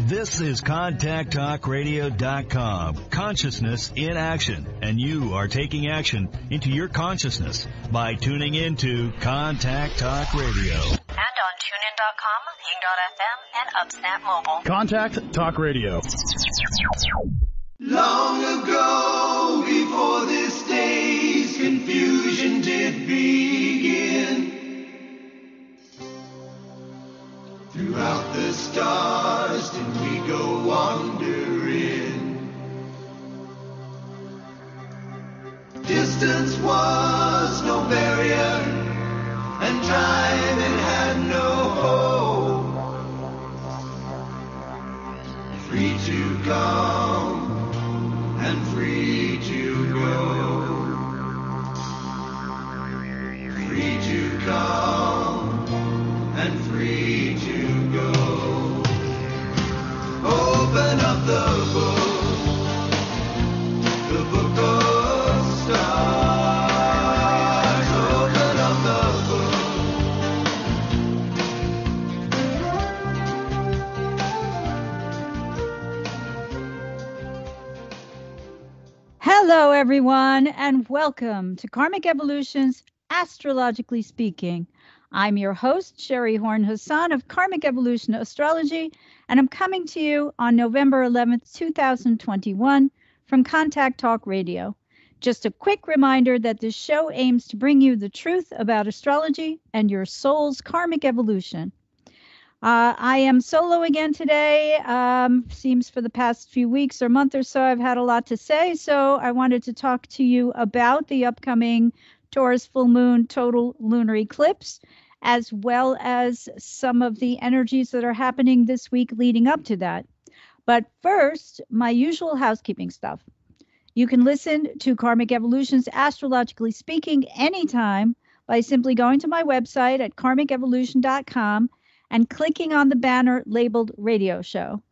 This is ContactTalkRadio.com, consciousness in action, and you are taking action into your consciousness by tuning into Contact Talk Radio. And on TuneIn.com, Ying.fm, and Upsnap Mobile. Contact Talk Radio. Long ago, before this day's confusion did begin, throughout the stars did we go wandering. Distance was no barrier, and time it had no hope. Free to come and free to go. Free to come and free to go. Open up the book of stars. Open up the Hello, everyone, and welcome to Karmic Evolution's Astrologically Speaking. I'm your host, SHERI Horn Hasan of Karmic Evolution Astrology, and I'm coming to you on November 11th, 2021 from Contact Talk Radio. Just a quick reminder that this show aims to bring you the truth about astrology and your soul's karmic evolution. I am solo again today. Seems for the past few weeks or month or so I've had a lot to say, so I wanted to talk to you about the upcoming Taurus Full Moon total lunar eclipse, as well as some of the energies that are happening this week leading up to that. But first, my usual housekeeping stuff. You can listen to Karmic Evolution's Astrologically Speaking anytime by simply going to my website at karmicevolution.com and clicking on the banner labeled Radio Show.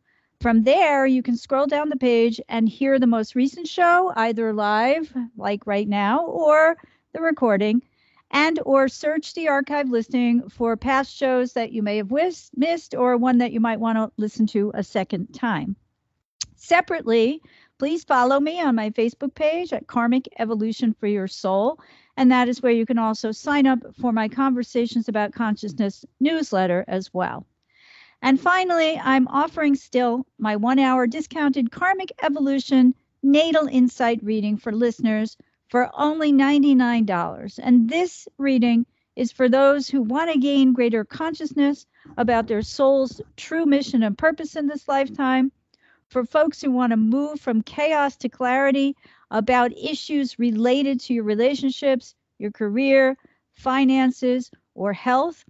From there, you can scroll down the page and hear the most recent show, either live, like right now, or the recording, and or search the archive listing for past shows that you may have missed or one that you might want to listen to a second time. Separately, please follow me on my Facebook page at Karmic Evolution for Your Soul, and that is where you can also sign up for my Conversations About Consciousness newsletter as well. And finally, I'm offering still my 1-hour discounted Karmic Evolution Natal Insight reading for listeners for only $99. And this reading is for those who want to gain greater consciousness about their soul's true mission and purpose in this lifetime, for folks who want to move from chaos to clarity about issues related to your relationships, your career, finances, or health,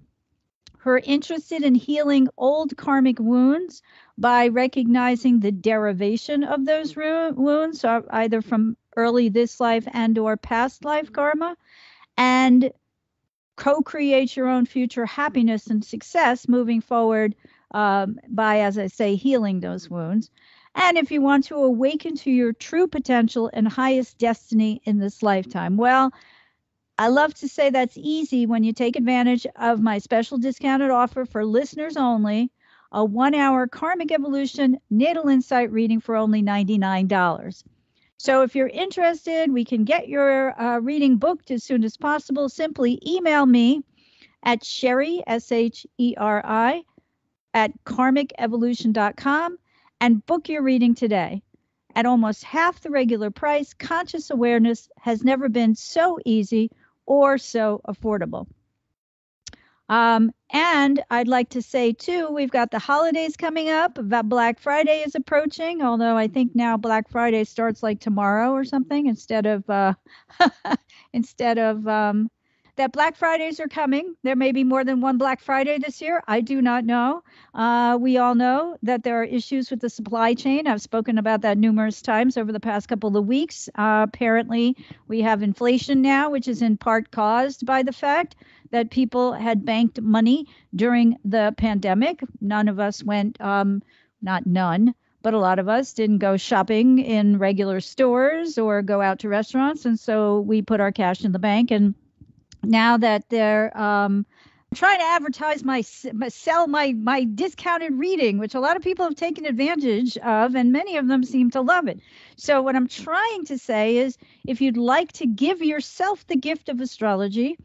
who are interested in healing old karmic wounds by recognizing the derivation of those wounds, so either from early this life and or past life karma, and co-create your own future happiness and success moving forward by, as I say, healing those wounds. And if you want to awaken to your true potential and highest destiny in this lifetime. Well, I love to say that's easy when you take advantage of my special discounted offer for listeners only, a 1-hour Karmic Evolution Natal Insight reading for only $99. So if you're interested, we can get your reading booked as soon as possible. Simply email me at SHERI, SHERI, at karmicevolution.com and book your reading today. At almost half the regular price, conscious awareness has never been so easy or so affordable. And I'd like to say, too, we've got the holidays coming up. Black Friday is approaching, although I think now Black Friday starts like tomorrow or something instead of that Black Fridays are coming. There may be more than one Black Friday this year. I do not know. We all know that there are issues with the supply chain. I've spoken about that numerous times over the past couple of weeks. Apparently, we have inflation now, which is in part caused by the fact that people had banked money during the pandemic. None of us went, not none, but a lot of us didn't go shopping in regular stores or go out to restaurants. And so we put our cash in the bank. And now that trying to advertise sell my discounted reading, which a lot of people have taken advantage of, and many of them seem to love it. So what I'm trying to say is, if you'd like to give yourself the gift of astrology,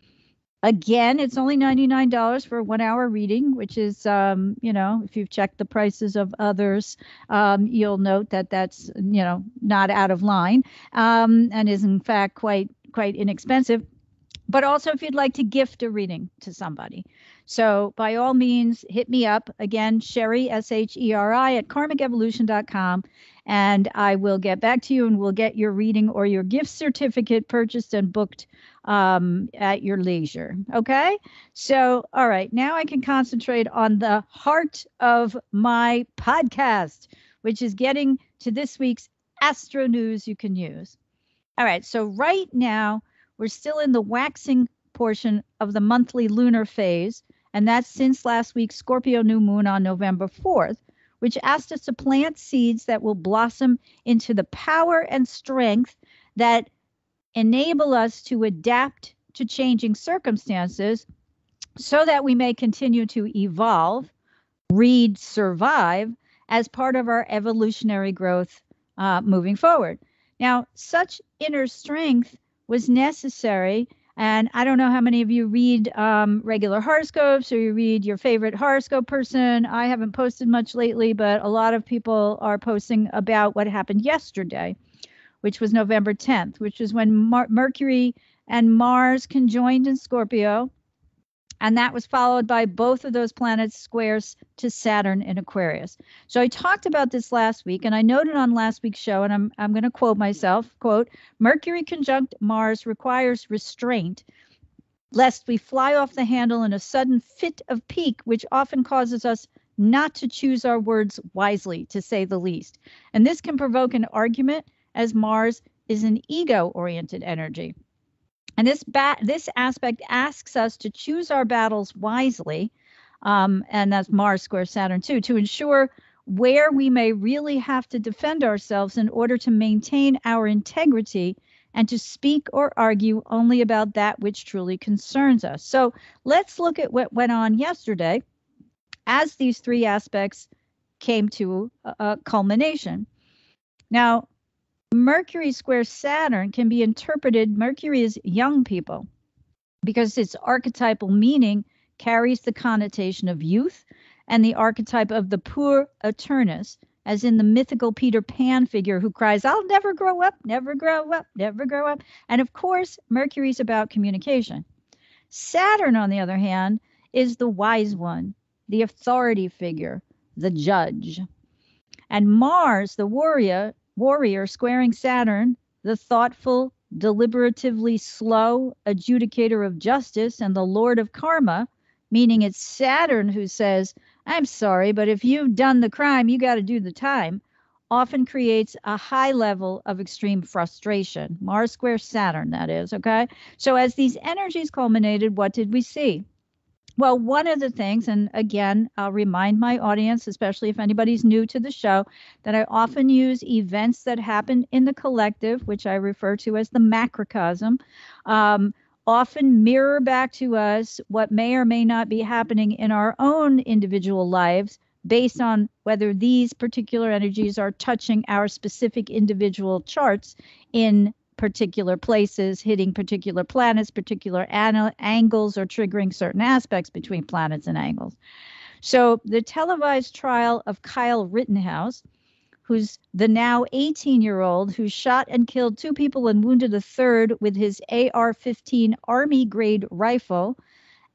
again, it's only $99 for a 1-hour reading, which is, if you've checked the prices of others, you'll note that that's, not out of line, and is in fact quite inexpensive. But also if you'd like to gift a reading to somebody. So by all means, hit me up. Again, Sheri, SHERI, at karmicevolution.com. And I will get back to you and we'll get your reading or your gift certificate purchased and booked at your leisure. Okay? So, all right. Now I can concentrate on the heart of my podcast, which is getting to this week's Astro news you can use. All right. So right now, we're still in the waxing portion of the monthly lunar phase, and that's since last week's Scorpio new moon on November 4th, which asked us to plant seeds that will blossom into the power and strength that enable us to adapt to changing circumstances so that we may continue to evolve, survive as part of our evolutionary growth moving forward. Now, such inner strength was necessary. And I don't know how many of you read regular horoscopes or you read your favorite horoscope person. I haven't posted much lately, but a lot of people are posting about what happened yesterday, which was November 10th, which is when Mercury and Mars conjoined in Scorpio. And that was followed by both of those planets squares to Saturn in Aquarius. So I talked about this last week, and I noted on last week's show, and I'm going to quote myself, quote, Mercury conjunct Mars requires restraint, lest we fly off the handle in a sudden fit of pique, which often causes us not to choose our words wisely, to say the least. And this can provoke an argument, as Mars is an ego-oriented energy. And this aspect asks us to choose our battles wisely, and that's Mars square Saturn too, to ensure where we may really have to defend ourselves in order to maintain our integrity and to speak or argue only about that which truly concerns us. So let's look at what went on yesterday as these three aspects came to a culmination. Now, Mercury square Saturn can be interpreted, Mercury is young people, because its archetypal meaning carries the connotation of youth and the archetype of the poor eternus, as in the mythical Peter Pan figure who cries, I'll never grow up, never grow up, never grow up. And of course, Mercury's about communication. Saturn, on the other hand, is the wise one, the authority figure, the judge. And Mars, the warrior squaring Saturn, the thoughtful, deliberatively slow adjudicator of justice and the lord of karma, meaning it's Saturn who says, I'm sorry, but if you've done the crime, you got to do the time, often creates a high level of extreme frustration. Mars square Saturn, that is, okay? So as these energies culminated, what did we see? Well, one of the things, and again, I'll remind my audience, especially if anybody's new to the show, that I often use events that happen in the collective, which I refer to as the macrocosm, often mirror back to us what may or may not be happening in our own individual lives based on whether these particular energies are touching our specific individual charts in particular places, hitting particular planets, particular angles, or triggering certain aspects between planets and angles. So the televised trial of Kyle Rittenhouse, who's the now 18-year-old who shot and killed 2 people and wounded a third with his AR-15 Army-grade rifle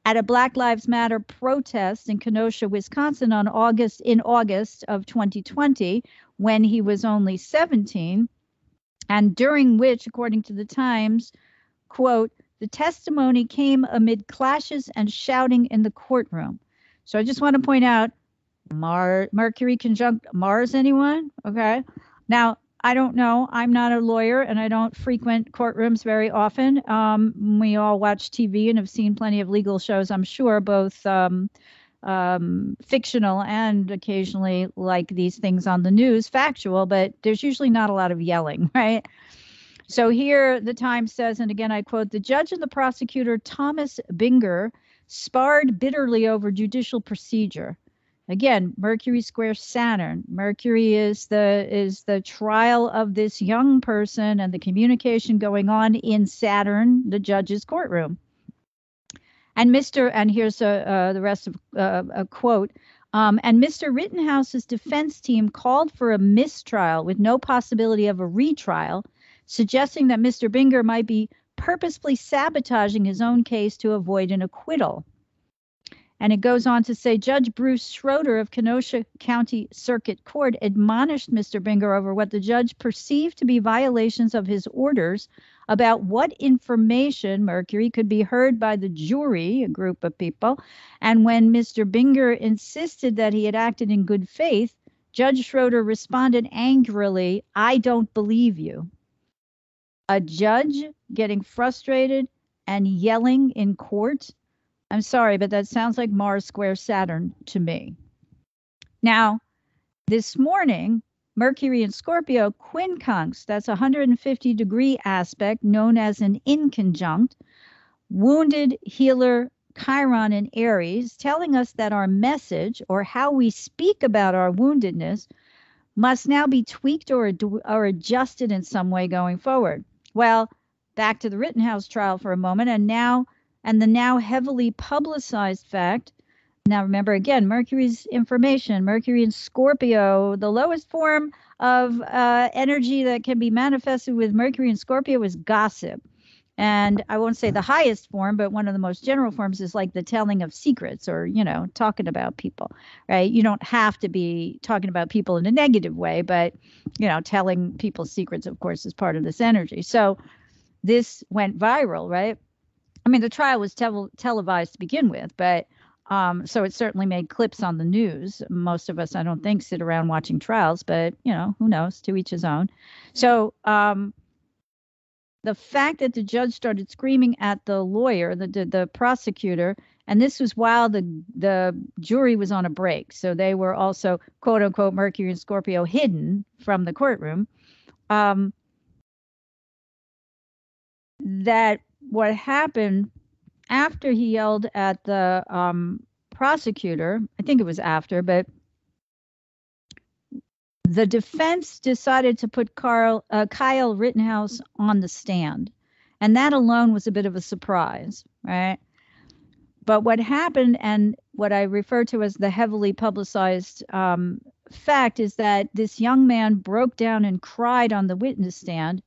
at a Black Lives Matter protest in Kenosha, Wisconsin in August of 2020, when he was only 17, and during which, according to the Times, quote, the testimony came amid clashes and shouting in the courtroom. So I just want to point out, Mercury conjunct Mars, anyone? Okay. Now, I don't know. I'm not a lawyer and I don't frequent courtrooms very often. We all watch TV and have seen plenty of legal shows, I'm sure, both fictional and occasionally, like these things on the news, factual, but there's usually not a lot of yelling, right? So here the Times says, and again I quote, the judge and the prosecutor Thomas Binger sparred bitterly over judicial procedure. Again, Mercury square Saturn. Mercury is the trial of this young person and the communication going on in Saturn, the judge's courtroom. And here's the rest of a quote. And Mr. Rittenhouse's defense team called for a mistrial with no possibility of a retrial, suggesting that Mr. Binger might be purposefully sabotaging his own case to avoid an acquittal. And it goes on to say, Judge Bruce Schroeder of Kenosha County Circuit Court admonished Mr. Binger over what the judge perceived to be violations of his orders about what information, Mercury, could be heard by the jury, a group of people. And when Mr. Binger insisted that he had acted in good faith, Judge Schroeder responded angrily, "I don't believe you." A judge getting frustrated and yelling in court? I'm sorry, but that sounds like Mars square Saturn to me. Now, this morning, Mercury in Scorpio, quincunx, that's a 150-degree aspect known as an inconjunct, wounded healer Chiron in Aries, telling us that our message, or how we speak about our woundedness, must now be tweaked or adjusted in some way going forward. Well, back to the Rittenhouse trial for a moment, and the now heavily publicized fact. Now, remember, again, Mercury's information, Mercury in Scorpio, the lowest form of energy that can be manifested with Mercury in Scorpio is gossip. And I won't say the highest form, but one of the most general forms is like the telling of secrets or, talking about people, right? You don't have to be talking about people in a negative way, but, telling people's secrets, of course, is part of this energy. So this went viral, right? I mean, the trial was televised to begin with, but so it certainly made clips on the news. Most of us, I don't think, sit around watching trials, but, who knows, to each his own. So the fact that the judge started screaming at the lawyer, the prosecutor, and this was while the jury was on a break. So they were also, quote unquote, Mercury and Scorpio hidden from the courtroom. That what happened after he yelled at the prosecutor, I think it was after, but the defense decided to put Kyle Rittenhouse on the stand. And that alone was a bit of a surprise, right? But what happened, and what I refer to as the heavily publicized fact, is that this young man broke down and cried on the witness stand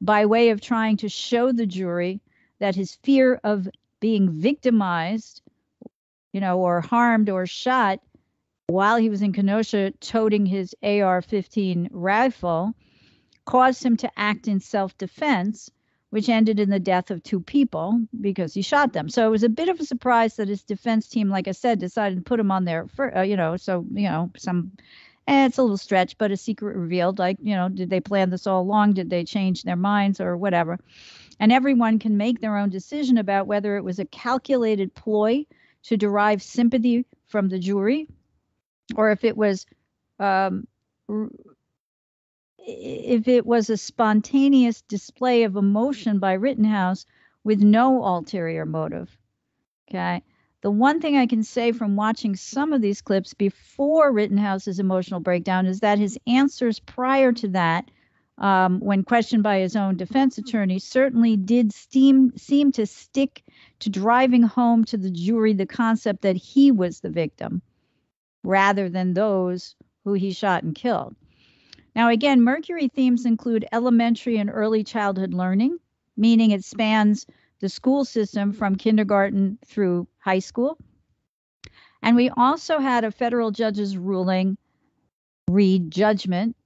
by way of trying to show the jury that his fear of being victimized, or harmed or shot while he was in Kenosha toting his AR-15 rifle caused him to act in self-defense, which ended in the death of 2 people because he shot them. So it was a bit of a surprise that his defense team, like I said, decided to put him on there for, it's a little stretch, but a secret revealed, did they plan this all along? Did they change their minds or whatever? And everyone can make their own decision about whether it was a calculated ploy to derive sympathy from the jury, or if it was a spontaneous display of emotion by Rittenhouse with no ulterior motive. Okay. The one thing I can say from watching some of these clips before Rittenhouse's emotional breakdown is that his answers prior to that, when questioned by his own defense attorney, certainly did seem to stick to driving home to the jury the concept that he was the victim rather than those who he shot and killed. Now, again, Mercury themes include elementary and early childhood learning, meaning it spans the school system from kindergarten through high school. And we also had a federal judge's ruling, read judgment,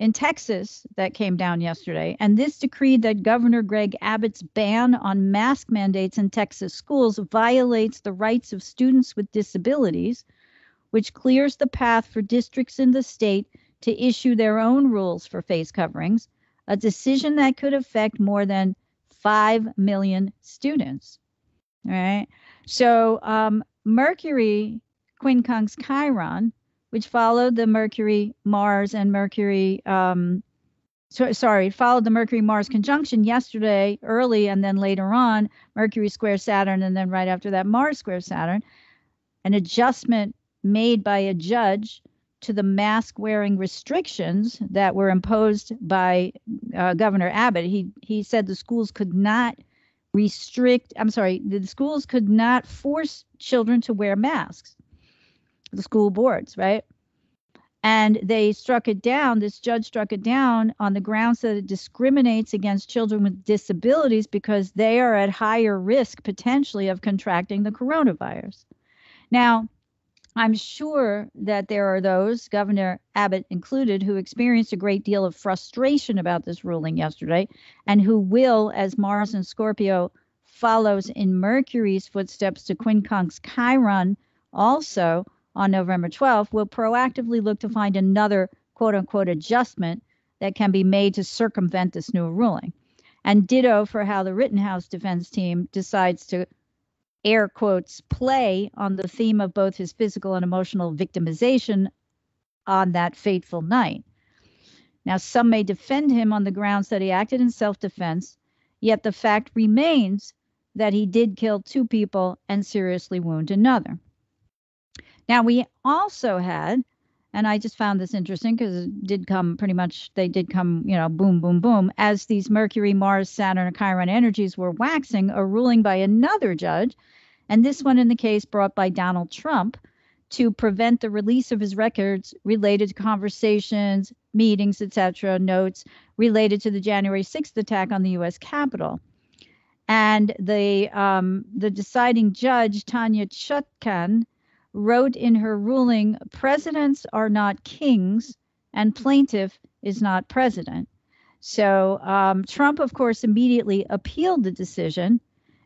in Texas that came down yesterday. And this decreed that Governor Greg Abbott's ban on mask mandates in Texas schools violates the rights of students with disabilities, which clears the path for districts in the state to issue their own rules for face coverings, a decision that could affect more than 5 million students. All right. So Mercury quincunx Chiron, which followed the Mercury Mars and Mercury followed the Mercury Mars conjunction yesterday early, and then later on Mercury square Saturn, and then right after that Mars square Saturn. An adjustment made by a judge to the mask wearing restrictions that were imposed by Governor Abbott. He said the schools could not the schools could not force children to wear masks, the school boards, right? And they struck it down, this judge struck it down on the grounds that it discriminates against children with disabilities because they are at higher risk potentially of contracting the coronavirus. Now, I'm sure that there are those, Governor Abbott included, who experienced a great deal of frustration about this ruling yesterday, and who will, as Mars and Scorpio follows in Mercury's footsteps to quincunx Chiron also on November 12th, will proactively look to find another quote-unquote adjustment that can be made to circumvent this new ruling. And ditto for how the Rittenhouse defense team decides to air quotes play on the theme of both his physical and emotional victimization on that fateful night. Now, some may defend him on the grounds that he acted in self-defense, yet the fact remains that he did kill 2 people and seriously wound another. Now, we also had, and I just found this interesting because it did come they did come, boom, boom, boom, as these Mercury, Mars, Saturn, and Chiron energies were waxing, a ruling by another judge, and this one in the case brought by Donald Trump, to prevent the release of his records related to conversations, meetings, etc., notes related to the January 6th attack on the U.S. Capitol. And the deciding judge, Tanya Chutkan, wrote in her ruling, "Presidents are not kings and plaintiff is not president." So Trump, of course, immediately appealed the decision.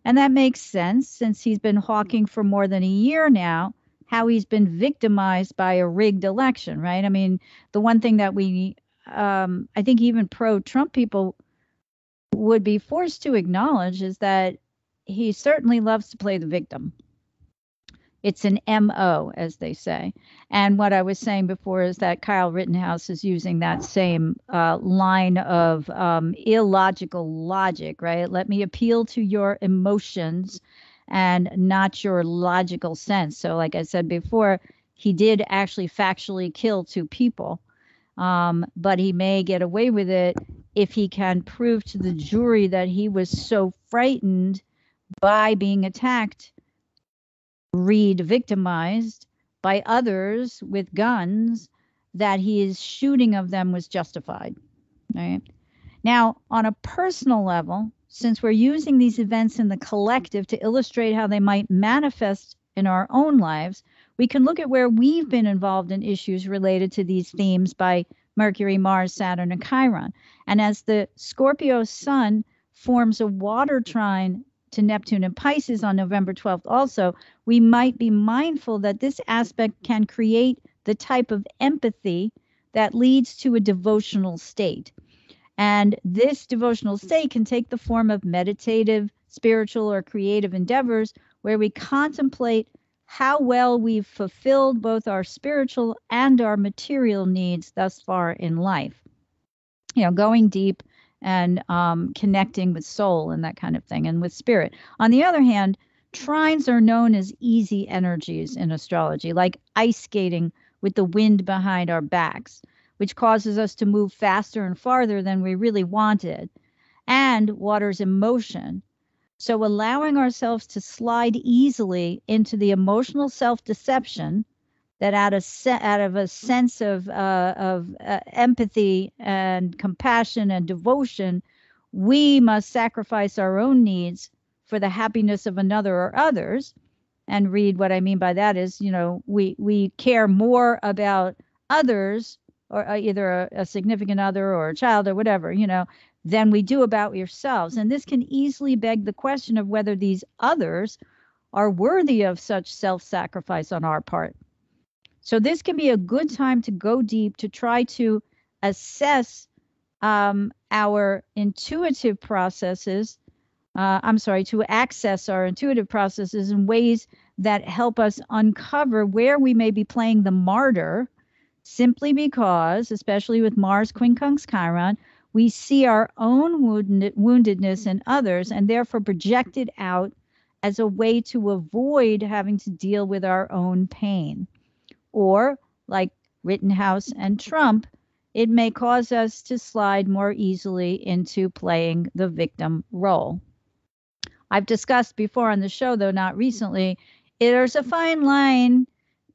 And that makes sense since he's been hawking for more than a year now how he's been victimized by a rigged election, right? I mean, the one thing that I think even pro-Trump people would be forced to acknowledge is that he certainly loves to play the victim. It's an MO, as they say. And what I was saying before is that Kyle Rittenhouse is using that same line of illogical logic, right? Let me appeal to your emotions and not your logical sense. So like I said before, he did actually factually kill 2 people, but he may get away with it if he can prove to the jury that he was so frightened by being attacked, victimized by others with guns, that his shooting of them was justified. Right? Now, on a personal level, since we're using these events in the collective to illustrate how they might manifest in our own lives, we can look at where we've been involved in issues related to these themes by Mercury, Mars, Saturn, and Chiron. And as the Scorpio Sun forms a water trine to Neptune and Pisces on November 12th also, we might be mindful that this aspect can create the type of empathy that leads to a devotional state. And this devotional state can take the form of meditative, spiritual, or creative endeavors where we contemplate how well we've fulfilled both our spiritual and our material needs thus far in life. Going deep and connecting with soul and that kind of thing, and with spirit. On the other hand, trines are known as easy energies in astrology, like ice skating with the wind behind our backs, which causes us to move faster and farther than we really wanted, and water's emotion. So allowing ourselves to slide easily into the emotional self-deception that out of a sense of empathy and compassion and devotion, we must sacrifice our own needs for the happiness of another or others. And read what I mean by that is, we care more about others, or either a significant other or a child or whatever, than we do about yourselves. And this can easily beg the question of whether these others are worthy of such self-sacrifice on our part. So this can be a good time to go deep, to try to assess our intuitive processes, to access our intuitive processes in ways that help us uncover where we may be playing the martyr, simply because, especially with Mars quincunx Chiron, we see our own woundedness in others and therefore project it out as a way to avoid having to deal with our own pain. Or, like Rittenhouse and Trump, it may cause us to slide more easily into playing the victim role. I've discussed before on the show, though not recently, there's a fine line,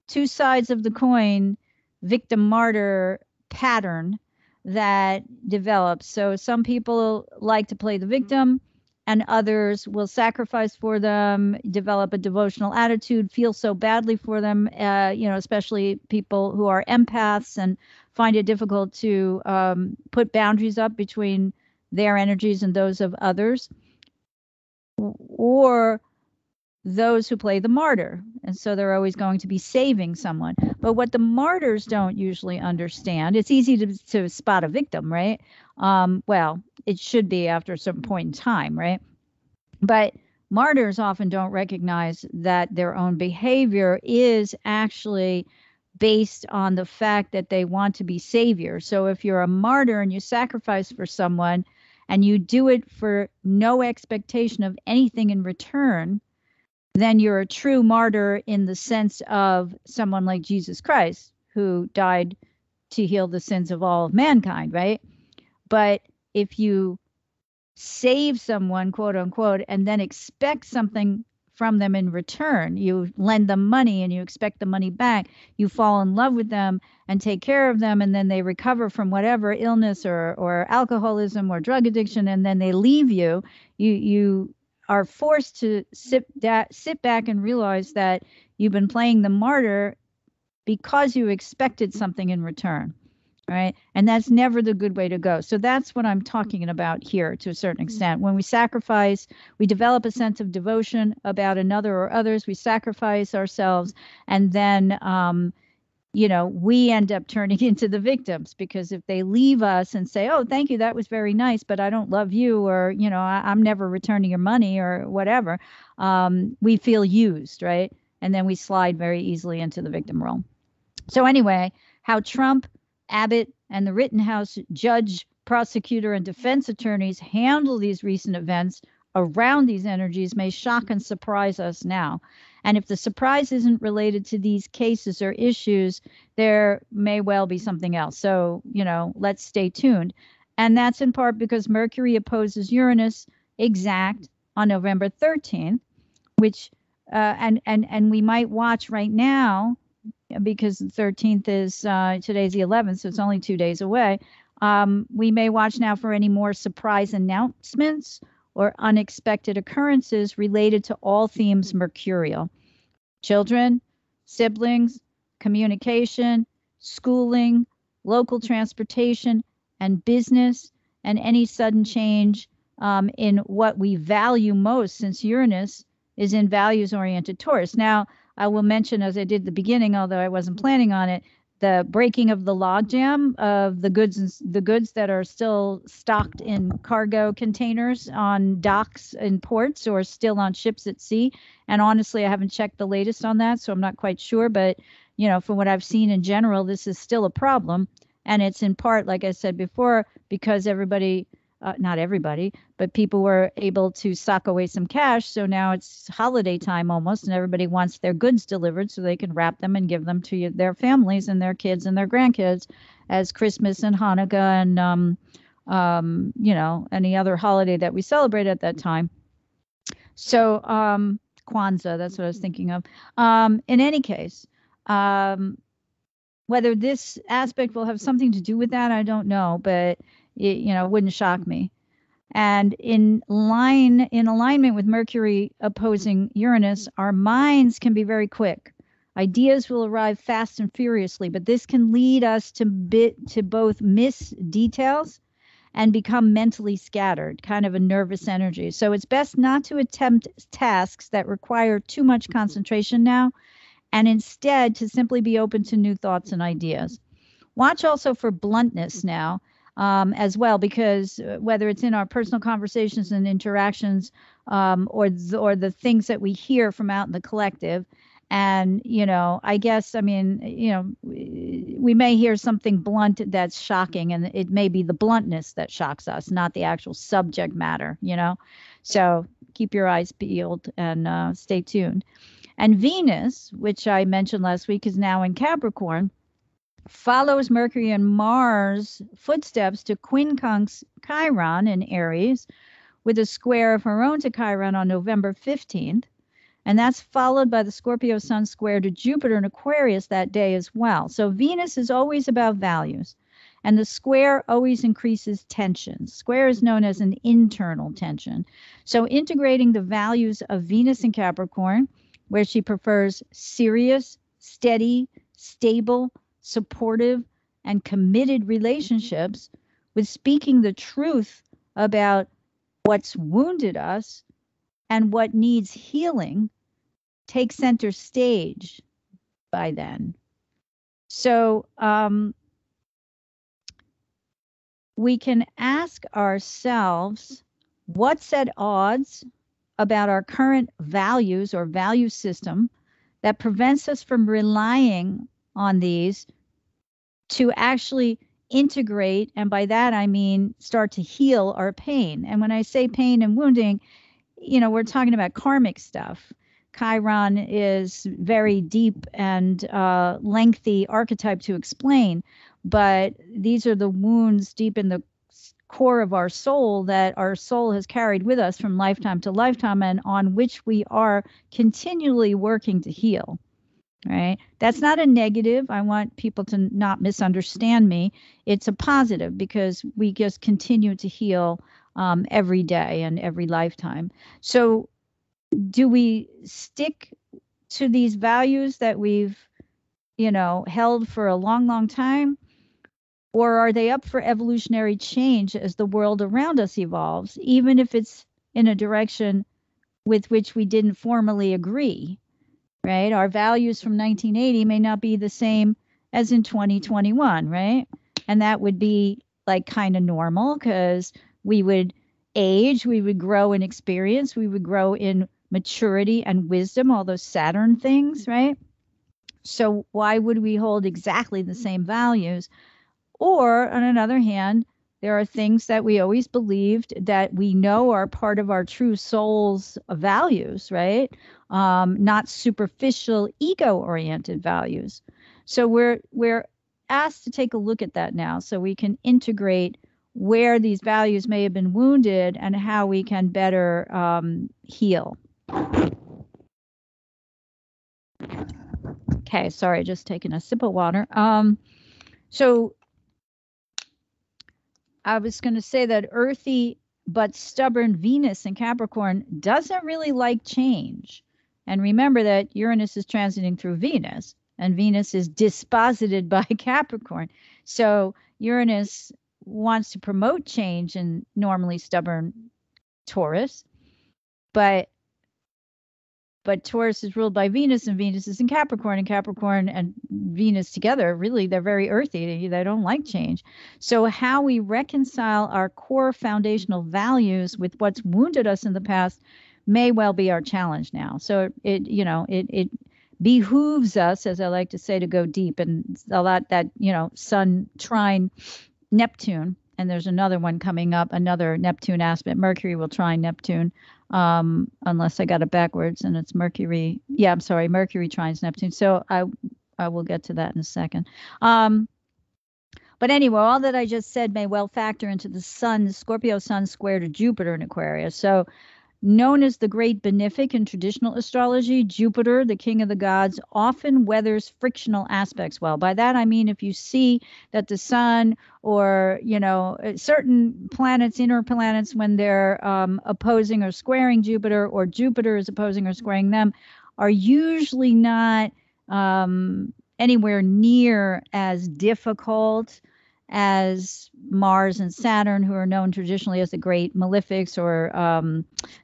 two sides of the coin, victim-martyr pattern that develops. So some people like to play the victim, and others will sacrifice for them, develop a devotional attitude, feel so badly for them, especially people who are empaths and find it difficult to put boundaries up between their energies and those of others, or those who play the martyr. And so they're always going to be saving someone. But what the martyrs don't usually understand, it's easy to spot a victim, right? Well, it should be after a certain point in time, right? But martyrs often don't recognize that their own behavior is actually based on the fact that they want to be saviors. So if you're a martyr and you sacrifice for someone and you do it for no expectation of anything in return, then you're a true martyr in the sense of someone like Jesus Christ, who died to heal the sins of all of mankind, right? But if you save someone, quote unquote, and then expect something from them in return, you lend them money and you expect the money back, you fall in love with them and take care of them, and then they recover from whatever illness or alcoholism or drug addiction, and then they leave you, you are forced to sit back and realize that you've been playing the martyr because you expected something in return, right? And that's never the good way to go. So that's what I'm talking about here to a certain extent. When we sacrifice, we develop a sense of devotion about another or others. We sacrifice ourselves, and then we end up turning into the victims, because if they leave us and say, oh, thank you, that was very nice, but I don't love you, or, I'm never returning your money or whatever, we feel used, right? And then we slide very easily into the victim role. So anyway, how Trump, Abbott, and the Rittenhouse judge, prosecutor, and defense attorneys handle these recent events around these energies may shock and surprise us now. And if the surprise isn't related to these cases or issues, there may well be something else. So, let's stay tuned. And that's in part because Mercury opposes Uranus exact on November 13th, which, and we might watch right now, because the 13th is, today's the 11th, so it's only 2 days away. We may watch now for any more surprise announcements or unexpected occurrences related to all themes mercurial: children, siblings, communication, schooling, local transportation, and business, and any sudden change in what we value most, since Uranus is in values-oriented Taurus. Now, I will mention, as I did at the beginning, although I wasn't planning on it, the breaking of the logjam of the goods that are still stocked in cargo containers on docks in ports or still on ships at sea. And honestly, I haven't checked the latest on that, so I'm not quite sure. But, from what I've seen in general, this is still a problem. And it's in part, like I said before, because everybody, not everybody, but people were able to sock away some cash. So now it's holiday time almost, and everybody wants their goods delivered so they can wrap them and give them to their families and their kids and their grandkids as Christmas and Hanukkah and, any other holiday that we celebrate at that time. So Kwanzaa, that's what I was thinking of. In any case, whether this aspect will have something to do with that, I don't know, but it wouldn't shock me. And in alignment with Mercury opposing Uranus, our minds can be very quick. Ideas will arrive fast and furiously, but this can lead us to both miss details and become mentally scattered, kind of a nervous energy. So it's best not to attempt tasks that require too much concentration now, and instead to simply be open to new thoughts and ideas. Watch also for bluntness now, as well, because whether it's in our personal conversations and interactions, or the things that we hear from out in the collective, And, I guess, we may hear something blunt that's shocking, and it may be the bluntness that shocks us, not the actual subject matter, So keep your eyes peeled and stay tuned. And Venus, which I mentioned last week, is now in Capricorn, follows Mercury and Mars' footsteps to quincunx Chiron in Aries, with a square of her own to Chiron on November 15th. And that's followed by the Scorpio Sun square to Jupiter in Aquarius that day as well. So Venus is always about values, and the square always increases tension. Square is known as an internal tension. So integrating the values of Venus in Capricorn, where she prefers serious, steady, stable, supportive, and committed relationships, with speaking the truth about what's wounded us and what needs healing, take center stage by then. So we can ask ourselves, what's at odds about our current values or value system that prevents us from relying on these to actually integrate, and by that I mean start to heal our pain. And when I say pain and wounding, we're talking about karmic stuff. Chiron is very deep and lengthy archetype to explain, but these are the wounds deep in the core of our soul that our soul has carried with us from lifetime to lifetime, and on which we are continually working to heal. Right? That's not a negative. I want people to not misunderstand me. It's a positive, because we just continue to heal every day and every lifetime. So do we stick to these values that we've, held for a long, long time? Or are they up for evolutionary change as the world around us evolves, even if it's in a direction with which we didn't formally agree? Right? Our values from 1980 may not be the same as in 2021, right? And that would be like kind of normal, because we would age, we would grow in experience, we would grow in maturity and wisdom, all those Saturn things, right? So why would we hold exactly the same values? Or on another hand, there are things that we always believed that we know are part of our true soul's values, right? Not superficial ego-oriented values. So we're asked to take a look at that now, so we can integrate where these values may have been wounded and how we can better heal. Okay, sorry, just taking a sip of water. So I was going to say that earthy but stubborn Venus in Capricorn doesn't really like change. And remember that Uranus is transiting through Venus, and Venus is disposited by Capricorn. So Uranus wants to promote change in normally stubborn Taurus, but Taurus is ruled by Venus, and Venus is in Capricorn, and Capricorn and Venus together, really, they're very earthy. They don't like change. So how we reconcile our core foundational values with what's wounded us in the past may well be our challenge now. So it behooves us, as I like to say, to go deep, and a lot that, Sun trine Neptune, and there's another one coming up, another Neptune aspect. Mercury will trine Neptune, unless I got it backwards, and it's Mercury. Yeah, I'm sorry, Mercury trines Neptune. So I will get to that in a second. But anyway, all that I just said may well factor into the Scorpio Sun square to Jupiter in Aquarius. So known as the great benefic in traditional astrology, Jupiter, the king of the gods, often weathers frictional aspects well. By that I mean, if you see that the sun or, certain planets, inner planets, when they're opposing or squaring Jupiter, or Jupiter is opposing or squaring them, are usually not anywhere near as difficult as Mars and Saturn, who are known traditionally as the great malefics, or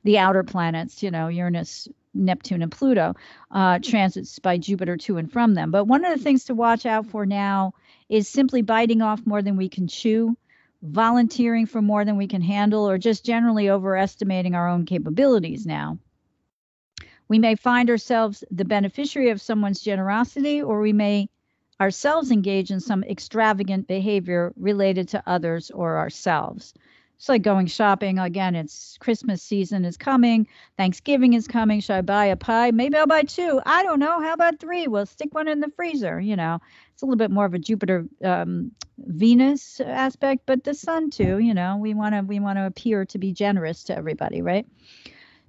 the outer planets, Uranus, Neptune, and Pluto, transits by Jupiter to and from them. But one of the things to watch out for now is simply biting off more than we can chew, volunteering for more than we can handle, or just generally overestimating our own capabilities now. We may find ourselves the beneficiary of someone's generosity, or we may ourselves engage in some extravagant behavior related to others or ourselves. It's like going shopping. Again, it's Christmas season is coming. Thanksgiving is coming. Should I buy a pie? Maybe I'll buy two. I don't know. How about three? We'll stick one in the freezer. It's a little bit more of a Jupiter Venus aspect, but the sun too. We want to appear to be generous to everybody, right?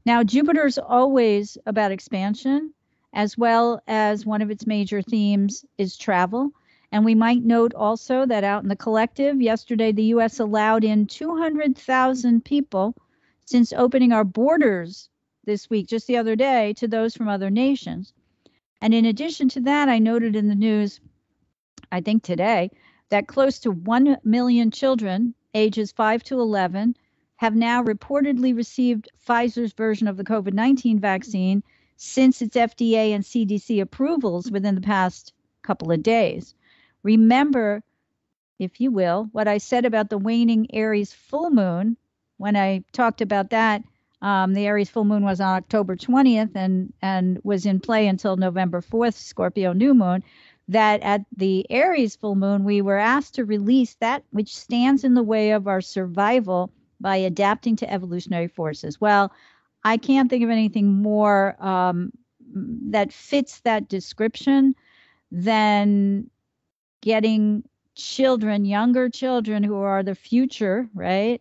Now, Jupiter's always about expansion, as well as one of its major themes is travel. And we might note also that out in the collective, yesterday, the U.S. allowed in 200,000 people since opening our borders this week, just the other day, to those from other nations. And in addition to that, I noted in the news, I think today, that close to 1 million children ages 5 to 11 have now reportedly received Pfizer's version of the COVID-19 vaccine since its FDA and CDC approvals within the past couple of days. Remember, if you will, what I said about the waning Aries full moon when I talked about that. The Aries full moon was on October 20th and was in play until November 4th, Scorpio new moon, that at the Aries full moon, we were asked to release that which stands in the way of our survival by adapting to evolutionary forces. Well, I can't think of anything more that fits that description than getting children, younger children who are the future, right?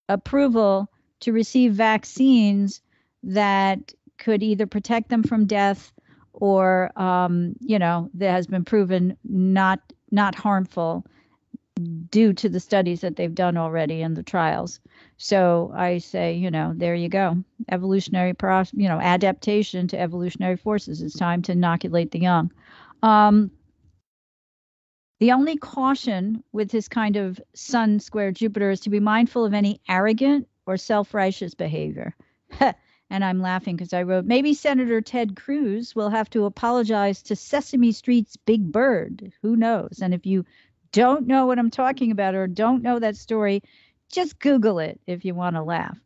Approval to receive vaccines that could either protect them from death or, that has been proven not harmful due to the studies that they've done already in the trials. So I say, there you go. Evolutionary, adaptation to evolutionary forces. It's time to inoculate the young. The only caution with this kind of Sun square Jupiter is to be mindful of any arrogant or self-righteous behavior. And I'm laughing because I wrote, maybe Senator Ted Cruz will have to apologize to Sesame Street's Big Bird. Who knows? And if you don't know what I'm talking about or don't know that story, just Google it if you want to laugh.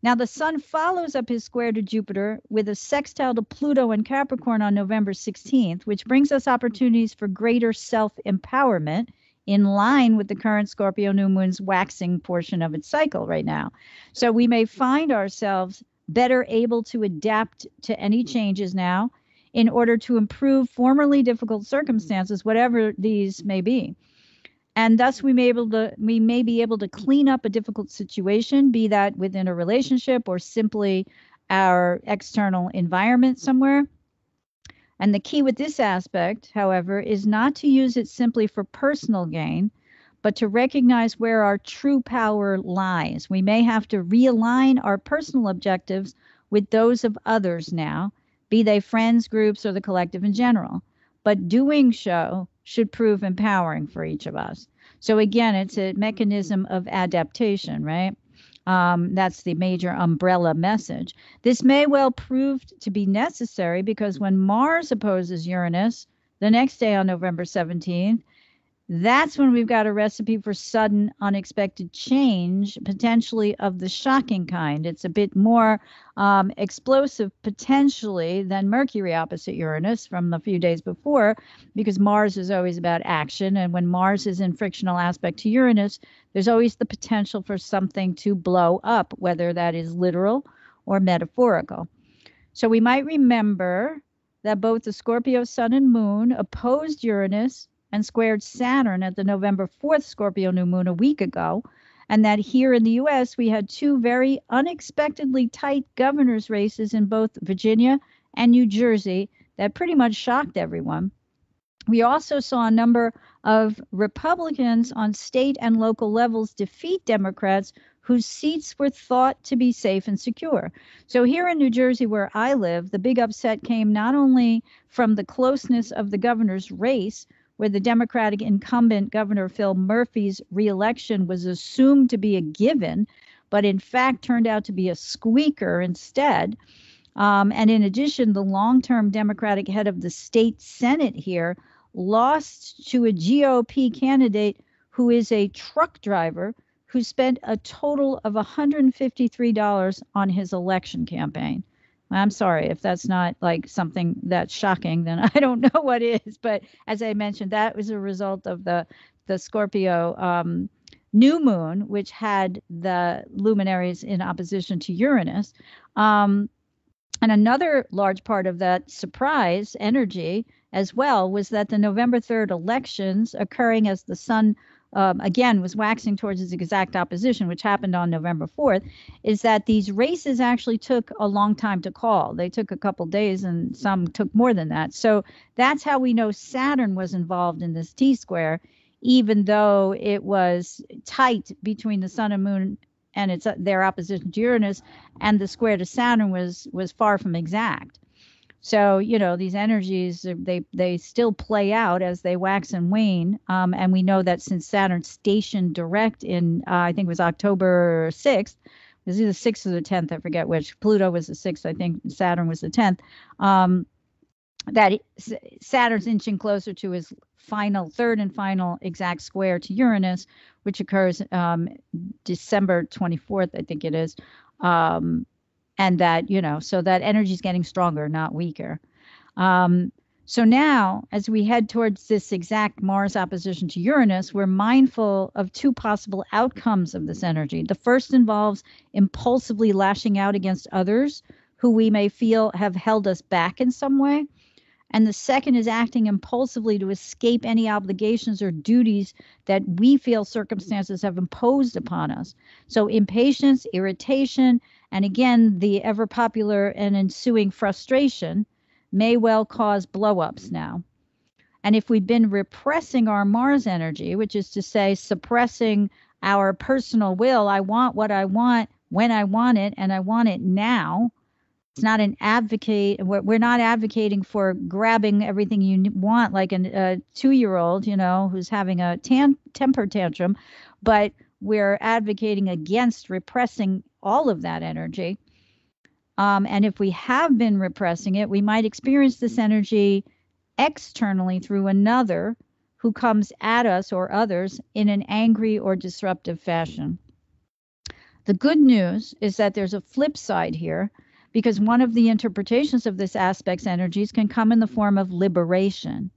Now, the Sun follows up his square to Jupiter with a sextile to Pluto and Capricorn on November 16th, which brings us opportunities for greater self-empowerment in line with the current Scorpio new moon's waxing portion of its cycle right now. So we may find ourselves better able to adapt to any changes now in order to improve formerly difficult circumstances, whatever these may be. And thus we may be able to clean up a difficult situation, be that within a relationship or simply our external environment somewhere. And the key with this aspect, however, is not to use it simply for personal gain, but to recognize where our true power lies. We may have to realign our personal objectives with those of others now, be they friends, groups, or the collective in general. But doing so should prove empowering for each of us. So again, it's a mechanism of adaptation, right? That's the major umbrella message. This may well prove to be necessary because when Mars opposes Uranus the next day on November 17th, that's when we've got a recipe for sudden, unexpected change, potentially of the shocking kind. It's a bit more explosive, potentially, than Mercury opposite Uranus from the few days before, because Mars is always about action. And when Mars is in frictional aspect to Uranus, there's always the potential for something to blow up, whether that is literal or metaphorical. So we might remember that both the Scorpio Sun and Moon opposed Uranus and squared Saturn at the November 4th Scorpio new moon a week ago, and that here in the U.S. we had two very unexpectedly tight governor's races in both Virginia and New Jersey that pretty much shocked everyone. We also saw a number of Republicans on state and local levels defeat Democrats whose seats were thought to be safe and secure. So here in New Jersey, where I live, the big upset came not only from the closeness of the governor's race, where the Democratic incumbent Governor Phil Murphy's reelection was assumed to be a given, but in fact turned out to be a squeaker instead. And in addition, the long-term Democratic head of the state Senate here lost to a GOP candidate who is a truck driver who spent a total of $153 on his election campaign. I'm sorry if that's not like something that's shocking, then I don't know what is. But as I mentioned, that was a result of the Scorpio new moon, which had the luminaries in opposition to Uranus. And another large part of that surprise energy as well was that the November 3rd elections occurring as the sun again was waxing towards its exact opposition, which happened on November 4th, is that these races actually took a long time to call. They took a couple days and some took more than that. So that's how we know Saturn was involved in this T-square, even though it was tight between the sun and moon and their opposition to Uranus, and the square to Saturn was far from exact. So, you know, these energies, they still play out as they wax and wane. And we know that since Saturn stationed direct in, I think it was October 6th, it was either the 6th or the 10th, I forget which. Pluto was the 6th, I think Saturn was the 10th. That Saturn's inching closer to his third and final exact square to Uranus, which occurs December 24th, I think it is. And that, you know, so that energy is getting stronger, not weaker. So now, as we head towards this exact Mars opposition to Uranus, we're mindful of two possible outcomes of this energy. The first involves impulsively lashing out against others who we may feel have held us back in some way. And the second is acting impulsively to escape any obligations or duties that we feel circumstances have imposed upon us. So impatience, irritation, and again, the ever popular and ensuing frustration may well cause blow-ups now. And if we've been repressing our Mars energy, which is to say suppressing our personal will, I want what I want when I want it, and I want it now. It's not an advocate. We're not advocating for grabbing everything you want like a 2-year-old, you know, who's having a temper tantrum, but we're advocating against repressing all of that energy. And if we have been repressing it, we might experience this energy externally through another who comes at us or others in an angry or disruptive fashion. The good news is that there's a flip side here, because one of the interpretations of this aspect's energies can come in the form of liberation.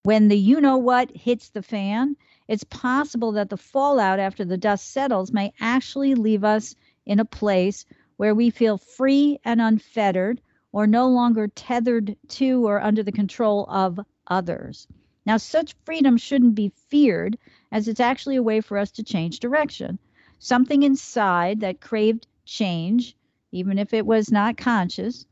When the you-know-what hits the fan, it's possible that the fallout after the dust settles may actually leave us in a place where we feel free and unfettered, or no longer tethered to or under the control of others. Now, such freedom shouldn't be feared, as it's actually a way for us to change direction. Something inside that craved change, even if it was not conscious,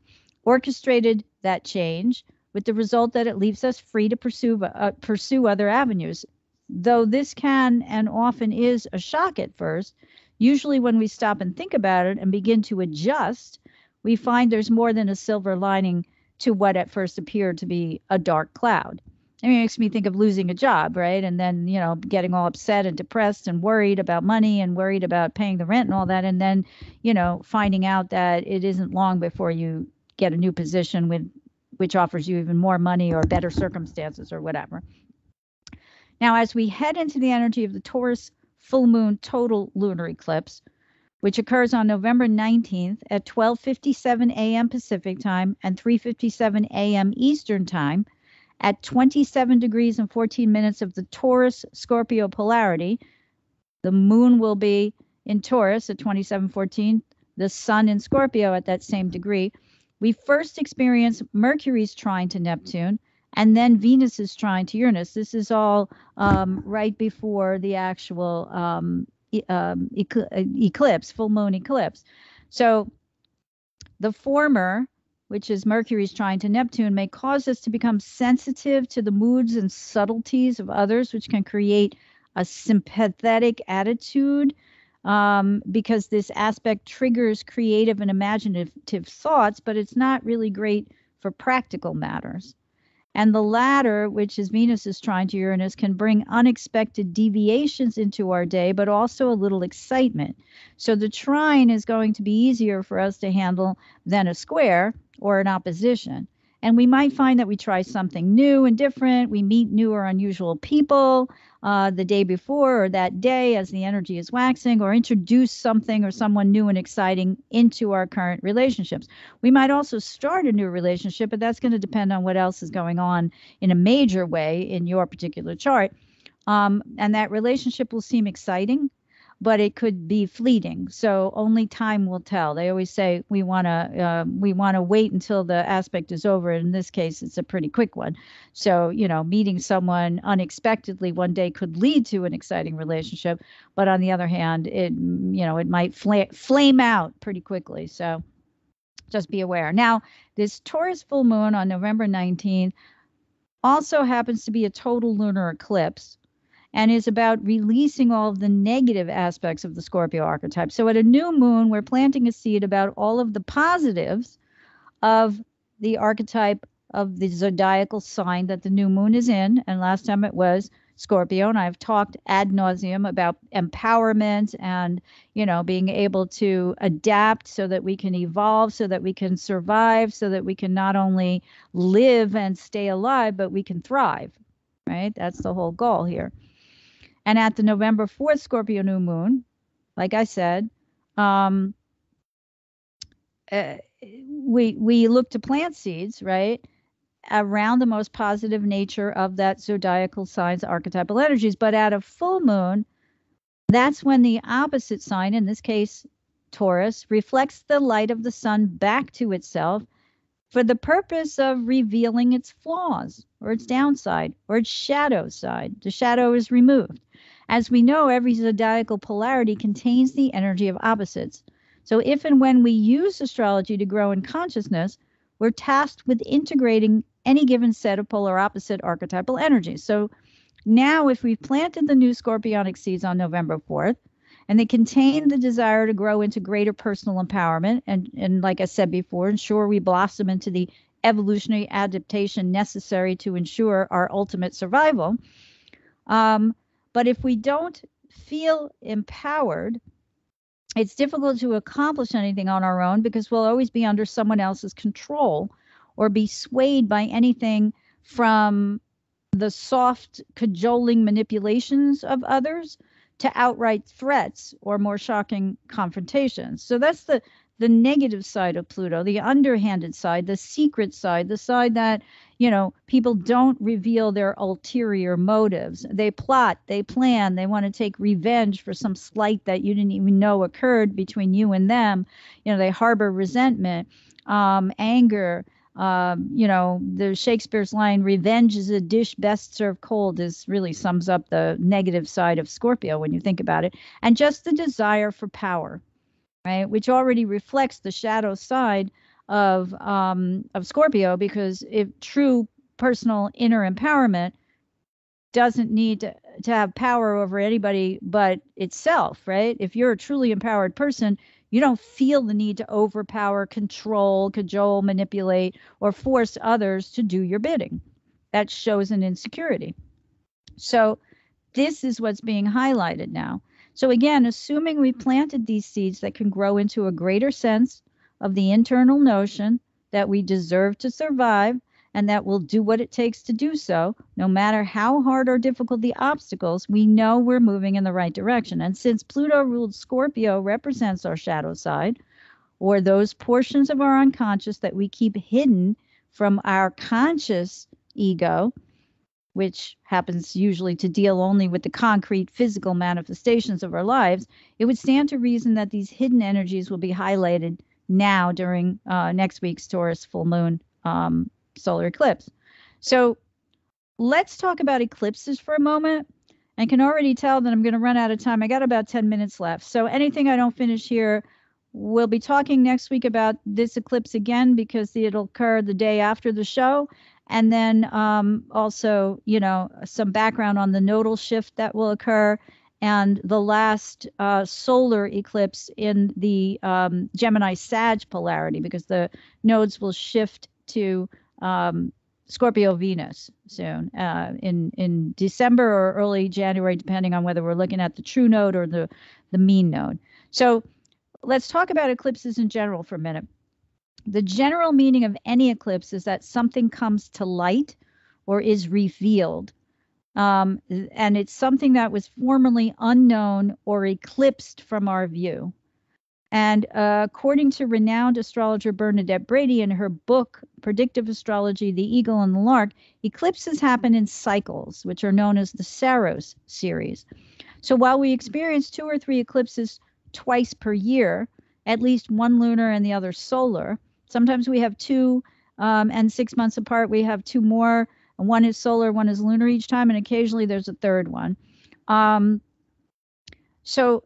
orchestrated that change with the result that it leaves us free to pursue other avenues. Though this can and often is a shock at first, usually when we stop and think about it and begin to adjust, we find there's more than a silver lining to what at first appeared to be a dark cloud. I mean, it makes me think of losing a job, right? And then, you know, getting all upset and depressed and worried about money and worried about paying the rent and all that. And then, you know, finding out that it isn't long before you get a new position which offers you even more money or better circumstances or whatever. Now, as we head into the energy of the Taurus Full Moon total lunar eclipse, which occurs on November 19th at 12:57 a.m. Pacific time and 3:57 a.m. Eastern time, at 27 degrees and 14 minutes of the Taurus Scorpio polarity, the moon will be in Taurus at 27:14, the sun in Scorpio at that same degree. We first experience Mercury's trine to Neptune and then Venus's trine to Uranus. This is all right before the actual eclipse, full moon eclipse. So the former, which is Mercury's trine to Neptune, may cause us to become sensitive to the moods and subtleties of others, which can create a sympathetic attitude because this aspect triggers creative and imaginative thoughts, but it's not really great for practical matters. And the latter, which is Venus's trine to Uranus, can bring unexpected deviations into our day, but also a little excitement. So the trine is going to be easier for us to handle than a square or an opposition. And we might find that we try something new and different. We meet new or unusual people the day before or that day as the energy is waxing, or introduce something or someone new and exciting into our current relationships. We might also start a new relationship, but that's going to depend on what else is going on in a major way in your particular chart. And that relationship will seem exciting, but it could be fleeting. So only time will tell. They always say we want to wait until the aspect is over. In this case, it's a pretty quick one. So, meeting someone unexpectedly one day could lead to an exciting relationship, but on the other hand, it might flame out pretty quickly. So just be aware. Now, this Taurus full moon on November 19th also happens to be a total lunar eclipse, and is about releasing all of the negative aspects of the Scorpio archetype. So at a new moon, we're planting a seed about all of the positives of the archetype of the zodiacal sign that the new moon is in. And last time it was Scorpio, and I've talked ad nauseum about empowerment and, being able to adapt so that we can evolve, so that we can survive, so that we can not only live and stay alive, but we can thrive, right? That's the whole goal here. And at the November 4th Scorpio new moon, like I said, we look to plant seeds, right, around the most positive nature of that zodiacal sign's archetypal energies. But at a full moon, that's when the opposite sign, in this case Taurus, reflects the light of the sun back to itself for the purpose of revealing its flaws or its downside or its shadow side. The shadow is removed. As we know, every zodiacal polarity contains the energy of opposites. So if and when we use astrology to grow in consciousness, we're tasked with integrating any given set of polar opposite archetypal energies. So now if we've planted the new scorpionic seeds on November 4th, and they contain the desire to grow into greater personal empowerment, and like I said before, ensure we blossom into the evolutionary adaptation necessary to ensure our ultimate survival. But if we don't feel empowered, it's difficult to accomplish anything on our own because we'll always be under someone else's control or be swayed by anything from the soft, cajoling manipulations of others to outright threats or more shocking confrontations. So that's the negative side of Pluto, the underhanded side, the secret side, the side that, people don't reveal their ulterior motives. They plot, they plan, they want to take revenge for some slight that you didn't even know occurred between you and them. They harbor resentment, anger. The Shakespeare's line, "Revenge is a dish best served cold," really sums up the negative side of Scorpio when you think about it. And just the desire for power, right, which already reflects the shadow side of Scorpio, because if true personal inner empowerment doesn't need to have power over anybody but itself, right? If you're a truly empowered person, you don't feel the need to overpower, control, cajole, manipulate, or force others to do your bidding. That shows an insecurity. So this is what's being highlighted now. So again, assuming we planted these seeds that can grow into a greater sense of the internal notion that we deserve to survive and that we'll do what it takes to do so, no matter how hard or difficult the obstacles, we know we're moving in the right direction. And since Pluto ruled Scorpio represents our shadow side, or those portions of our unconscious that we keep hidden from our conscious ego, which happens usually to deal only with the concrete physical manifestations of our lives, it would stand to reason that these hidden energies will be highlighted now during next week's Taurus full moon solar eclipse. So let's talk about eclipses for a moment. I can already tell that I'm going to run out of time. I got about 10 minutes left. So anything I don't finish here, we'll be talking next week about this eclipse again because it'll occur the day after the show. And then also, some background on the nodal shift that will occur and the last solar eclipse in the Gemini-Sag polarity, because the nodes will shift to Scorpio Venus soon in December or early January, depending on whether we're looking at the true node or the mean node. So let's talk about eclipses in general for a minute. The general meaning of any eclipse is that something comes to light or is revealed. And it's something that was formerly unknown or eclipsed from our view. And according to renowned astrologer Bernadette Brady in her book, Predictive Astrology, The Eagle and the Lark, eclipses happen in cycles, which are known as the Saros series. So while we experience 2 or 3 eclipses twice per year, at least one lunar and the other solar, sometimes we have 2 and 6 months apart, we have 2 more. One is solar, one is lunar each time, and occasionally there's a third one. So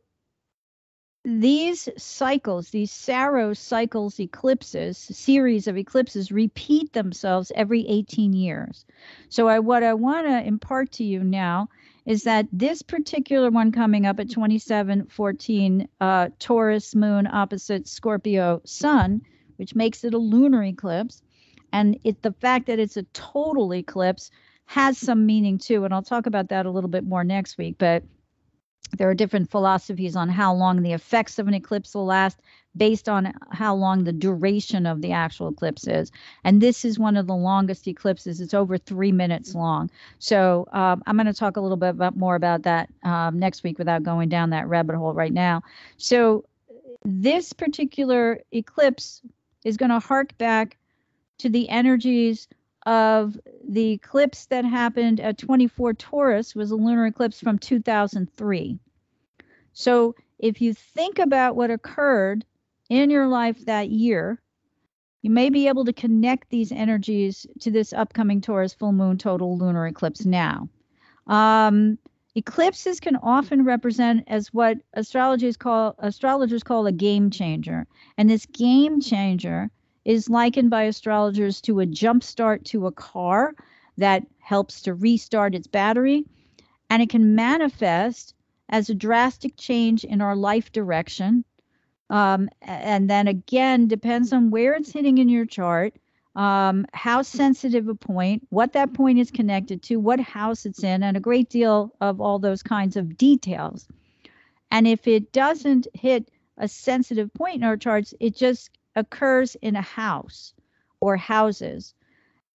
these cycles, these Saros cycles, eclipses, series of eclipses repeat themselves every 18 years. So what I want to impart to you now is that this particular one coming up at 2714, Taurus moon opposite Scorpio sun, which makes it a lunar eclipse, and the fact that it's a total eclipse has some meaning too, and I'll talk about that a little bit more next week. But there are different philosophies on how long the effects of an eclipse will last based on how long the duration of the actual eclipse is. And this is one of the longest eclipses. It's over 3 minutes long. So I'm going to talk a little bit more about that next week without going down that rabbit hole right now. So this particular eclipse is going to hark back to the energies of the eclipse that happened at 24 Taurus, was a lunar eclipse from 2003. So if you think about what occurred in your life that year, you may be able to connect these energies to this upcoming Taurus full moon total lunar eclipse now. Eclipses can often represent as what astrologers call a game changer. And this game changer is likened by astrologers to a jump start to a car that helps to restart its battery. And it can manifest as a drastic change in our life direction. And then again, depends on where it's hitting in your chart, how sensitive a point, what that point is connected to, what house it's in, and a great deal of all those kinds of details. And if it doesn't hit a sensitive point in our charts, it just occurs in a house or houses,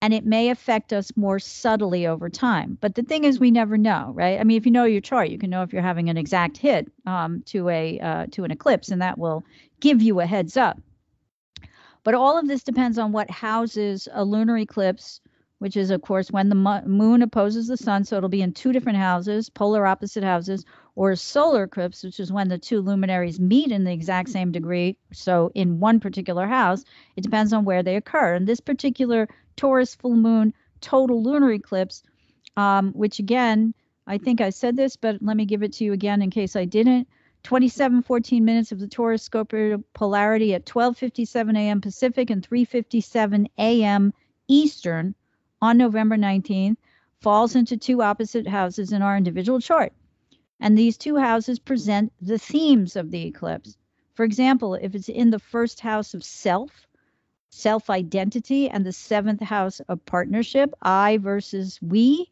and it may affect us more subtly over time. But the thing is, we never know, right? I mean, if you know your chart, you can know if you're having an exact hit to an eclipse, and that will give you a heads up. But all of this depends on what houses a lunar eclipse, which is, of course, when the moon opposes the sun. So it'll be in 2 different houses, polar opposite houses, or a solar eclipse, which is when the 2 luminaries meet in the exact same degree. So in one particular house, it depends on where they occur. And this particular Taurus full moon total lunar eclipse, which again, I think I said this, but let me give it to you again in case I didn't. 27:14 minutes of the Taurus Scorpio polarity at 12:57 a.m. Pacific and 3:57 a.m. Eastern on November 19th falls into 2 opposite houses in our individual chart. And these 2 houses present the themes of the eclipse. For example, if it's in the first house of self-identity, and the 7th house of partnership, I versus we,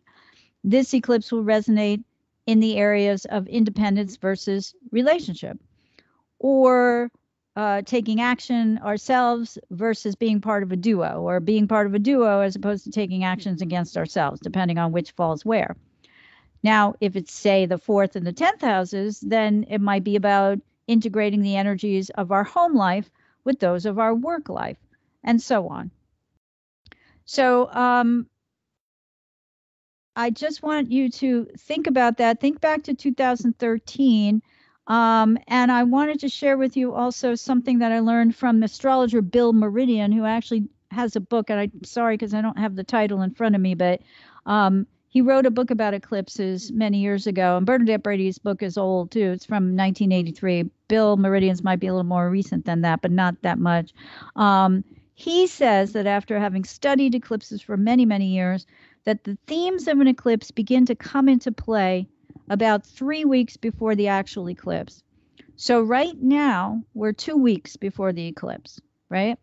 this eclipse will resonate in the areas of independence versus relationship, or taking action ourselves versus being part of a duo, or being part of a duo as opposed to taking actions against ourselves, depending on which falls where. Now, if it's, say, the 4th and the 10th houses, then it might be about integrating the energies of our home life with those of our work life, and so on. So I just want you to think about that. Think back to 2013. And I wanted to share with you also something that I learned from astrologer Bill Meridian, who actually has a book. And I'm sorry because I don't have the title in front of me, but he wrote a book about eclipses many years ago. And Bernadette Brady's book is old too. It's from 1983. Bill Meridian's might be a little more recent than that, but not that much. He says that after having studied eclipses for many, many years, that the themes of an eclipse begin to come into play about 3 weeks before the actual eclipse. So right now, we're 2 weeks before the eclipse, right?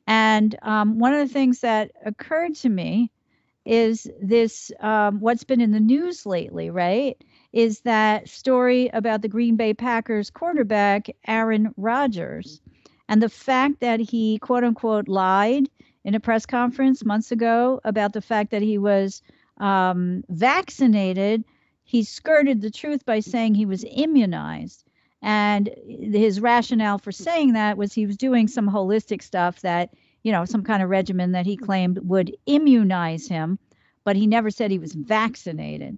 And one of the things that occurred to me is this, what's been in the news lately, right, is that story about the Green Bay Packers quarterback, Aaron Rodgers. And the fact that he, quote unquote, lied in a press conference months ago about the fact that he was vaccinated, he skirted the truth by saying he was immunized. And his rationale for saying that was he was doing some holistic stuff that, some kind of regimen that he claimed would immunize him, but he never said he was vaccinated.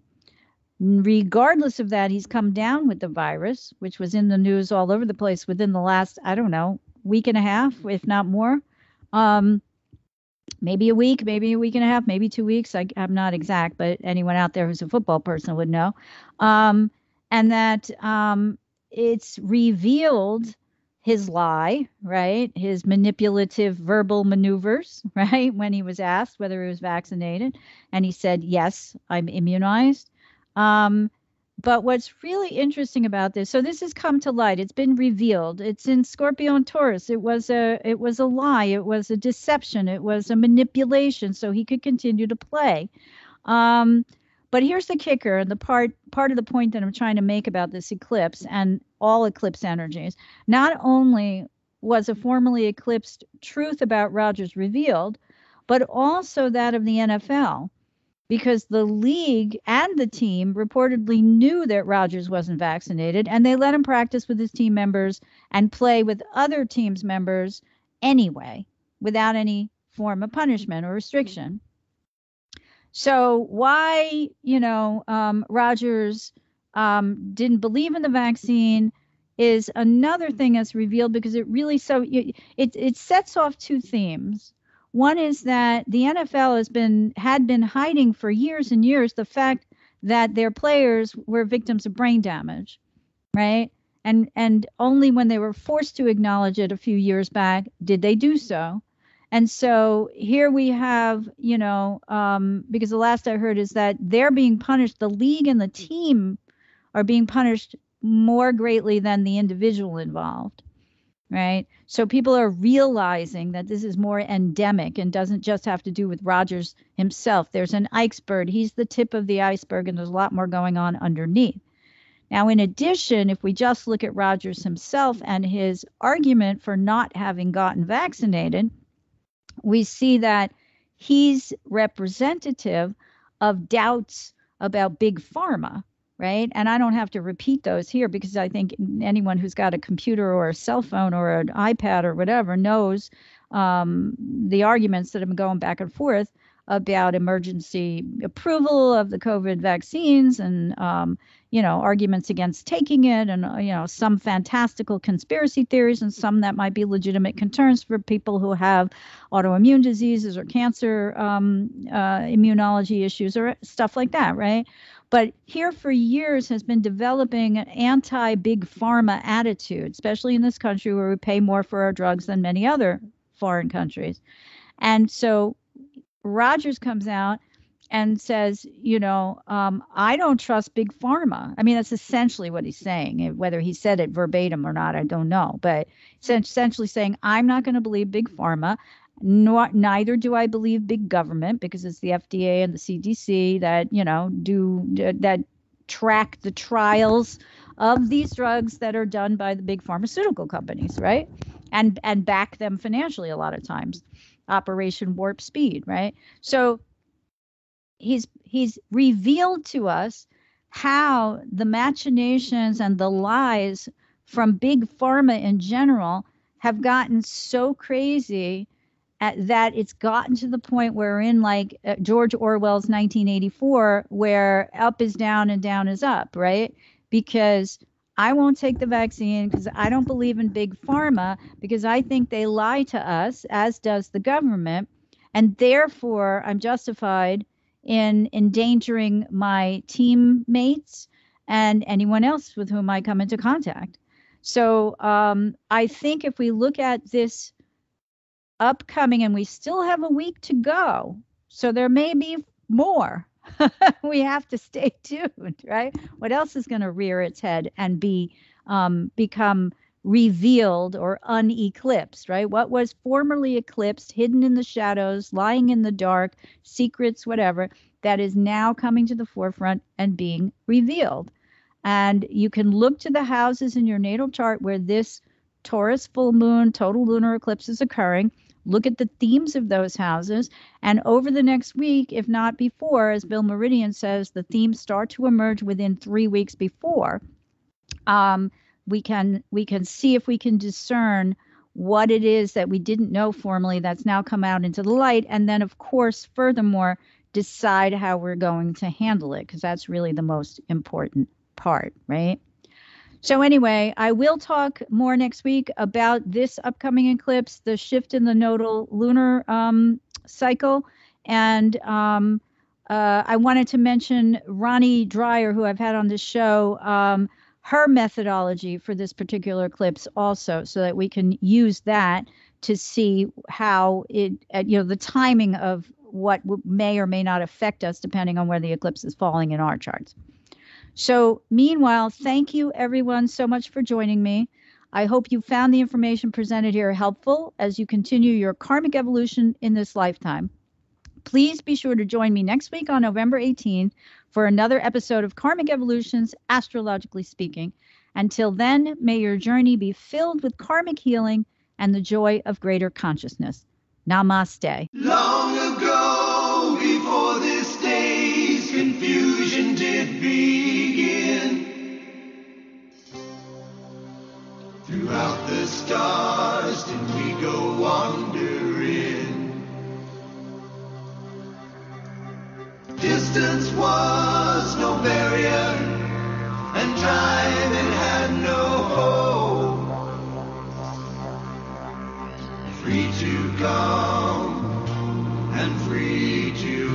Regardless of that, he's come down with the virus, which was in the news all over the place within the last, I don't know, week and a half, if not more. Maybe a week and a half, maybe 2 weeks. I'm not exact, but anyone out there who's a football person would know. And that it's revealed his lie, right? His manipulative verbal maneuvers, right? When he was asked whether he was vaccinated, and he said, yes, I'm immunized. But what's really interesting about this, so this has come to light. It's been revealed. It's in Scorpio and Taurus. It was a lie. It was a deception. It was a manipulation so he could continue to play. But here's the kicker, and the part of the point that I'm trying to make about this eclipse and all eclipse energies. Not only was a formerly eclipsed truth about Rodgers revealed, but also that of the NFL. Because the league and the team reportedly knew that Rodgers wasn't vaccinated, and they let him practice with his team members and play with other teams' members anyway, without any form of punishment or restriction. So why, Rodgers didn't believe in the vaccine is another thing that's revealed, because it really it sets off two themes. One is that the NFL had been hiding for years and years the fact that their players were victims of brain damage, right? And only when they were forced to acknowledge it a few years back did they do so. And so here we have, because the last I heard is that they're being punished, the league and the team are being punished more greatly than the individual involved. Right. So people are realizing that this is more endemic and doesn't just have to do with Rodgers himself. There's an iceberg. He's the tip of the iceberg, and there's a lot more going on underneath. Now, in addition, if we just look at Rodgers himself and his argument for not having gotten vaccinated, we see that he's representative of doubts about big pharma. Right. And I don't have to repeat those here, because I think anyone who's got a computer or a cell phone or an iPad or whatever knows the arguments that have been going back and forth about emergency approval of the COVID vaccines and, arguments against taking it, and, some fantastical conspiracy theories and some that might be legitimate concerns for people who have autoimmune diseases or cancer immunology issues or stuff like that. Right. But here for years has been developing an anti-big pharma attitude, especially in this country where we pay more for our drugs than many other foreign countries. And so Rodgers comes out and says, I don't trust big pharma. I mean, that's essentially what he's saying. Whether he said it verbatim or not, I don't know. But it's essentially saying, I'm not going to believe big pharma. Neither do I believe big government, because it's the FDA and the CDC that, that track the trials of these drugs that are done by the big pharmaceutical companies, right? And back them financially a lot of times. Operation Warp Speed, right? So he's revealed to us how the machinations and the lies from big pharma in general have gotten so crazy that it's gotten to the point where we're in like George Orwell's 1984, where up is down and down is up, right? Because I won't take the vaccine because I don't believe in big pharma, because I think they lie to us, as does the government. And therefore, I'm justified in endangering my teammates and anyone else with whom I come into contact. So I think if we look at this upcoming, and we still have a week to go, so there may be more. We have to stay tuned, right? What else is going to rear its head and become revealed or uneclipsed, right? What was formerly eclipsed, hidden in the shadows, lying in the dark, secrets, whatever, that is now coming to the forefront and being revealed. And you can look to the houses in your natal chart where this Taurus Full Moon, total lunar eclipses occurring. Look at the themes of those houses. And over the next week, if not before, as Bill Meridian says, the themes start to emerge within 3 weeks before. We can see if we can discern what it is that we didn't know formally that's now come out into the light. And then, of course, furthermore, decide how we're going to handle it, because that's really the most important part, right? So anyway, I will talk more next week about this upcoming eclipse, the shift in the nodal lunar cycle. And I wanted to mention Ronnie Dreyer, who I've had on this show, her methodology for this particular eclipse also, so that we can use that to see how it, the timing of what may or may not affect us depending on where the eclipse is falling in our charts. So meanwhile, thank you everyone so much for joining me. I hope you found the information presented here helpful as you continue your karmic evolution in this lifetime. Please be sure to join me next week on November 18th for another episode of Karmic Evolutions, Astrologically Speaking. Until then, may your journey be filled with karmic healing and the joy of greater consciousness. Namaste. Long ago, before this day's confusion did begin, throughout the stars did we go wandering. Distance was no barrier, and time it had no hope. Free to come and free to